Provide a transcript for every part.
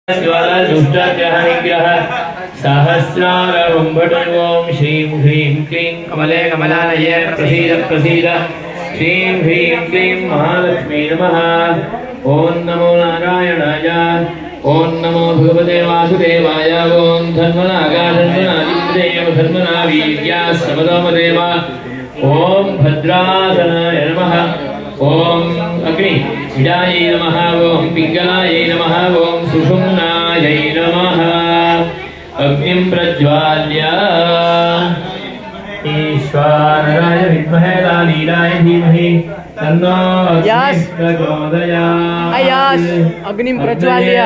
ज्वाला दुष्टग्रहनिग्रह सहस्रारं ओम श्रीं ह्रीं क्लीं कमले कमलालये प्रसीद प्रसीद श्रीं ह्रीं क्लीं महालक्ष्मी नमः। ओम नमो नारायणाय ओम नमो भगवते वासुदेवाय ओम धन्वनागाधन्वनादिदेव धन्वनावीर्या समदमदेव ओम भद्रासनाय नमः। ओम अग्नि इडायै नमः। ओम पिंगलायै नमः। ओम सुषुम्नायै नमः। अग्निं प्रज्वाल्य ईश्वराय विद्महे लालीलाय धीमहि तन्नो अग्निः प्रचोदयात्। अग्निं प्रज्वाल्य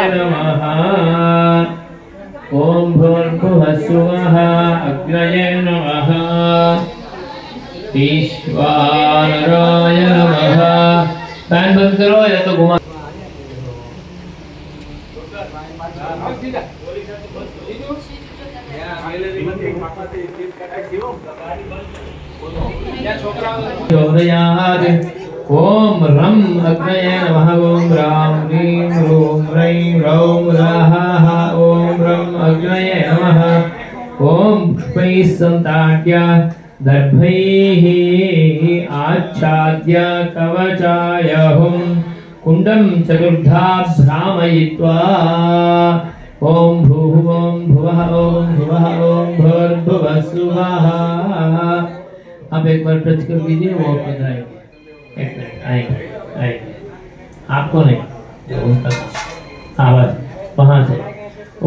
ओम भूर्भुवः स्वः अग्नये नमः। ईश्वराय नमः। फैन बंद करो या तो घुमा। ओम रम अग्नये नमः। ओम राम ह्रीं रूं रैं रौं राः ओम रम अग्नये नमः। ओम पुष्पैः सन्ताड्य दर्भैः आच्छाद्य कवचाय हुं कुंडं चतुर्धा भ्रामयित्वा ओम भूः ओम भुवः ओम भुवः ओम भूर्भुवः स्वः। आप एक बार टच कर दीजिए, वो आपको आएंगे। एक मिनट आएंगे आएंगे, आपको नहीं, आवाज वहां से।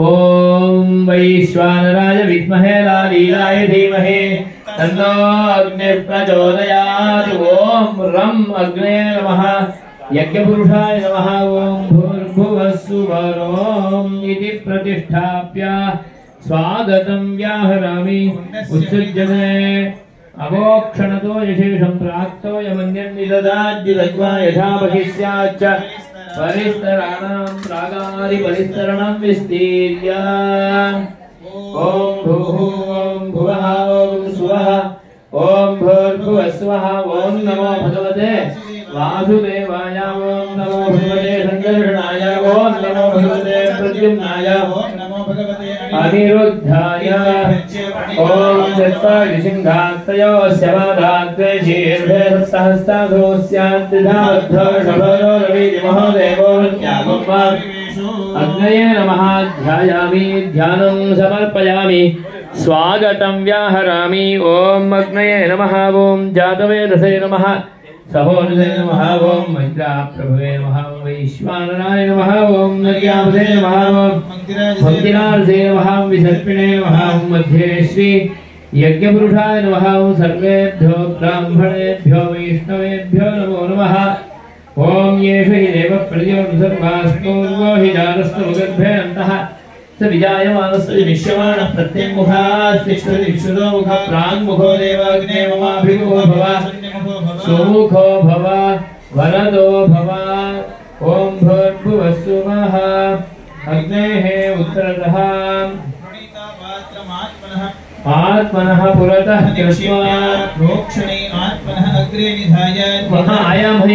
ओम वैश्वानराय विद्महे लालीलाय धीमहि तन्नो अग्निः प्रचोदयात्। ओम रम अग्ने नमः। यज्ञपुरुषाय नमः। ओम भूर्भुवः स्वः इति प्रतिष्ठाप्य स्वागतं व्याहरामि। उत्सृज्यते अवोक्षणतो यशेषं प्राक्तो यमन्यं निददाद्युदग्वा यथा बहिस्याच्च परिस्तराणां प्रागादि परिस्तरणं विस्तीर्य ओम भूः ओम भुवः ओम स्वः ओम भूर्भुवः स्वः। ओम नमो भगवते वासुदेवाय ओम नमो भगवते संकर्षणाय ओम नमो भगवते प्रद्युम्नाय ओम नमो भगवते अनिरुद्धाय ओम चत्वारिसिंहात्तयोस्य वादात्वशीर्भेदस्तहस्ताधोस्याद्धाद्धर्षभरोरवीतिमहोदेवो अग्नये नमः। ध्यायामि ध्यानं समर्पयामि स्वागतं व्याहरामि। ओम अग्नये नमः। ओम जातवेदसे नमः। सहोदरे नमः। ओम मैत्राप्रभवे नमः। ओम वैश्वानराय नमः। ओम नर्यावसे नमः। ओम भक्तिनारसे नमः। ओम विसर्पिणे नमः। ओम मध्ये श्री यज्ञपुरुषाय नमः। ओम सर्वेभ्यो ब्राह्मणेभ्यो वैष्णवेभ्यो नमो नमः। ओम येष हि देवः प्रयोगसर्वास्पूर्वो हि जातस्तमुगर्भेऽन्तः स विजायमानस्य विश्यमानः प्रत्यङ्मुखास्तिष्ठति मुखः प्राङ्मुखो देवाग्ने ममाभिमुखो भव सुमुखो भव वरदो भव। ओम भूर्भुवः स्वः अग्नेः उत्तरतः आत्मनः पुरतः कृत्वा प्रोक्षणे आत्मनः अग्रे निधाय। वहाँ आयाम है।